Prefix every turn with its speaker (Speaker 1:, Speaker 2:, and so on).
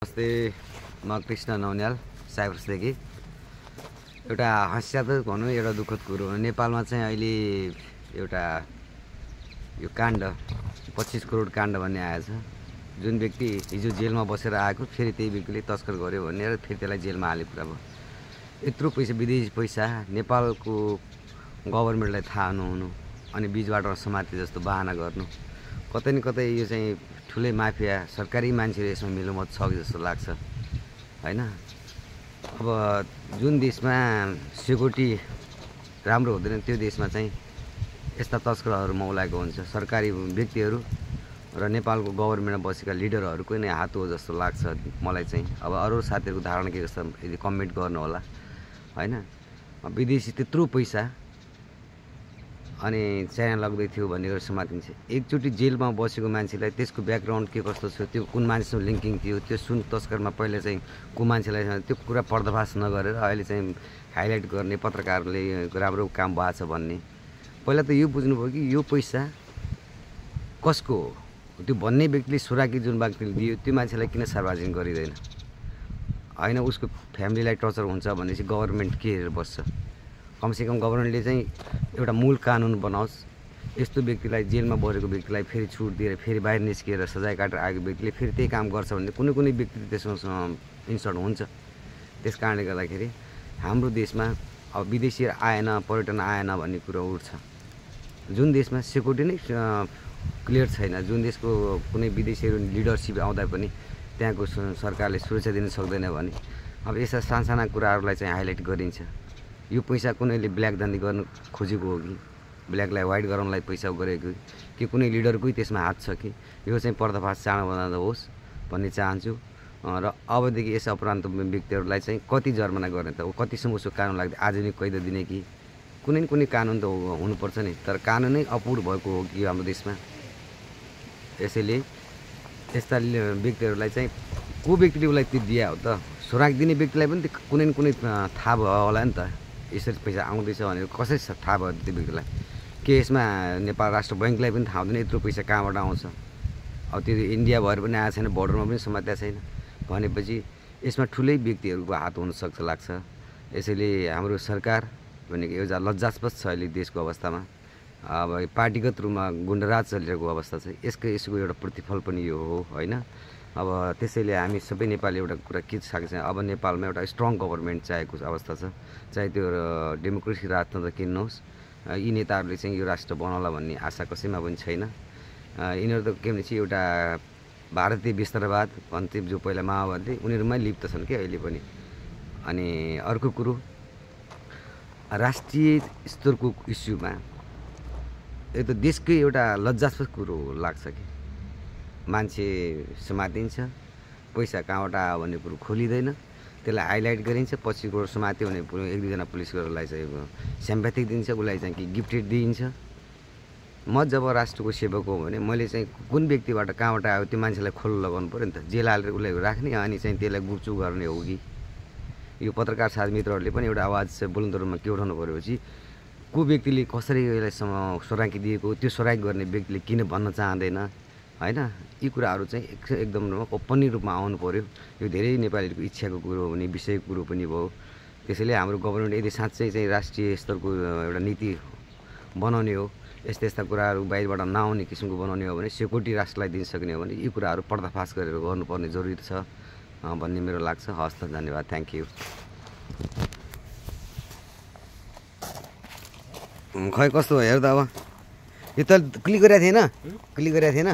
Speaker 1: नमस्ते, म कृष्ण नौन्याल साइप्रसदेखि। एउटा हास्यास्पद भनौँ एउटा दुःखद कुरो हो, नेपालमा चाहिँ अहिले एउटा यो काण्ड 25 करोड काण्ड भन्ने आएछ। जुन व्यक्ति हिजो जेलमा बसेर आएको फेरि त्यही व्यक्तिले तस्कर गर्यो भनेर फेरि त्यसलाई जेलमा हाले पुरा भयो। यत्रो पैसा, विदेशी पैसा नेपालको गभर्मेन्टलाई थाहा नहुनु अनि बीचबाट समाते जस्तो बहाना गर्नु, कतै न कतै यो चाहिँ ठुलै माफिया सरकारी मान्छेले यसमा मिलोमत छ जस्तो लाग्छ हैन। अब जुन देशमा सेक्युरिटी राम्रो हुँदैन त्यो देशमा चाहिँ यस्ता तस्करहरू मौलाएको हुन्छ। सरकारी व्यक्तिहरू र नेपालको गभर्मेन्टमा बसेका लिडरहरूको नै हात हो जस्तो लाग्छ मलाई चाहिँ। अब अरू साथीहरूको धारणा के जस्तो यदि कमेन्ट गर्नु होला हैन। विदेशी त्यत्रो पैसा अनि चाइना लग्दै थियो भन्ने गरेर समातिन्छ। एकचोटि जेलमा बसेको मान्छेलाई त्यसको ब्याकग्राउन्ड के कस्तो छ, त्यो कुन मान्छेसँग लिङ्किङ थियो, त्यो सुन तस्करमा पहिला चाहिँ को मान्छेलाई त्यो कुरा पर्दाफास नगरेर अहिले चाहिँ हाइलाइट गर्ने पत्रकारले राम्रो काम भएको छ भन्ने। पहिला त यो बुझ्नुभयो कि यो पैसा कसको हो, त्यो भन्ने व्यक्तिले सुराकी जुन व्यक्तिले दियो त्यो मान्छेलाई किन सार्वजनिक गरिँदैन हैन। उसको फ्यामिलीलाई टर्चर हुन्छ भनेपछि गभर्मेन्ट के हेरेर बस्छ। कमसेकम गभर्मेन्टले चाहिँ एउटा मूल कानुन बनाओस्। यस्तो व्यक्तिलाई जेलमा बसेको व्यक्तिलाई फेरि छुट दिएर फेरि बाहिर निस्किएर सजाय काटेर आएको व्यक्तिले फेरि त्यही काम गर्छ भने कुनै कुनै व्यक्ति त्यसमा इन्सल्ट हुन्छ। त्यस कारणले गर्दाखेरि हाम्रो देशमा अब विदेशी आएन, पर्यटन आएन भन्ने कुरो उठ्छ। जुन देशमा सेक्युरिटी नै क्लियर छैन, जुन देशको कुनै विदेशीहरू लिडरसिप आउँदा पनि त्यहाँको सरकारले सुरक्षा दिन सक्दैन भने अब यस्ता साना कुराहरूलाई चाहिँ हाइलाइट गरिन्छ। यो पैसा कुनैले ब्ल्याक धन्दी गर्न खोजेको हो कि ब्ल्याकलाई व्हाइट गराउनलाई पैसा गरेको कि कुनै लिडरकै त्यसमा हात छ कि यो चाहिँ पर्दाफास चाँडो होस् भन्ने चाहन्छु। र अबदेखि यस अपराध व्यक्तिहरूलाई चाहिँ कति जर्मना गर्ने त, कतिसम्म उसको कानुन लाग्दै आजीवन कैद दिने कि कुनै न कुनै कानुन त हुनुपर्छ नि। तर कानुनै अपूर्ण भएको हो कि हाम्रो देशमा। यसैले यस्ता व्यक्तिहरूलाई चाहिँ को व्यक्तिले उसलाई त्यो दिया हो त, सुराग दिने व्यक्तिलाई पनि कुनै न कुनै थाहा भयो होला नि त। यसरी पैसा आउँदैछ भनेर कसरी थाहा भयो त्यो व्यक्तिलाई? के यसमा नेपाल राष्ट्र बैङ्कलाई पनि थाहा हुँदैन यत्रो पैसा कहाँबाट आउँछ? अब त्यो इन्डिया भएर पनि आएको छैन, बोर्डरमा पनि समातेको छैन भनेपछि यसमा ठुलै व्यक्तिहरूको हात हुनसक्छ लाग्छ। यसैले हाम्रो सरकार भनेको एउटा लज्जास्पद छ अहिले देशको अवस्थामा। अब पार्टीगत रूपमा गुन्डाराज चलिरहेको अवस्था छ। यसको एउटा प्रतिफल पनि यो हो हैन। अब त्यसैले हामी सबै नेपाली एउटा कुरा के छ चाहिँ अब नेपालमा एउटा स्ट्रङ गभर्मेन्ट चाहेको अवस्था छ। चाहे त्यो डेमोक्रेसी राजतन्त्र किन्नुहोस्, यी नेताहरूले चाहिँ यो राष्ट्र बनाउला भन्ने आशा कसैमा पनि छैन। यिनीहरू त के भन्छ एउटा भारतीय विस्तारवाद भन्थे जो पहिला माओवादीले, उनीहरूमै लिप्त छन् कि अहिले पनि। अनि अर्को कुरो राष्ट्रिय स्तरको इस्युमा यो त देशकै एउटा लज्जास्पद कुरो लाग्छ कि मान्छे समातिन्छ, पैसा कहाँबाट आयो भन्ने कुरो खोलिँदैन, त्यसलाई हाइलाइट गरिन्छ। 25 करोड समात्यो भने एक दुईजना पुलिसहरूलाई चाहिँ स्याम्पेथिक दिन्छ, उसलाई चाहिँ कि गिफ्टेड दिइन्छ। म जब राष्ट्रको सेवक हो भने मैले चाहिँ कुन व्यक्तिबाट कहाँबाट आयो त्यो मान्छेलाई खोलो लगाउनु पऱ्यो नि त। जेल हालेर उसलाई राख्ने अनि चाहिँ त्यसलाई गुपचुप गर्ने हो कि? यो पत्रकार साथी मित्रहरूले पनि एउटा आवाज चाहिँ बुलन्द रूपमा के उठाउनु पऱ्यो को व्यक्तिले कसरी यसलाई सोराकी दिएको, त्यो सोराकी गर्ने व्यक्तिले किन भन्न चाहँदैन हैन। यी कुराहरू चाहिँ एकदम ओपन रूपमा आउनु पर्यो। यो धेरै नेपालीहरूको इच्छाको कुरो हुने विषयको कुरो पनि भयो। त्यसैले हाम्रो गभर्मेन्ट यदि साँच्चै चाहिँ राष्ट्रिय स्तरको एउटा नीति बनाउने हो, यस्ता कुराहरू बाहिरबाट नआउने किसिमको बनाउने हो भने, सेक्युरिटी राष्ट्रलाई दिन सक्ने हो भने यी कुराहरू पर्दाफास गरेर गर्नुपर्ने जरुरी छ भन्ने मेरो लाग्छ। हस् त, धन्यवाद, थ्याङ्क यू। खै कस्तो हो हेर त। अब यो त क्लिक गरेको थिएन, क्लिक गरेको थिएन।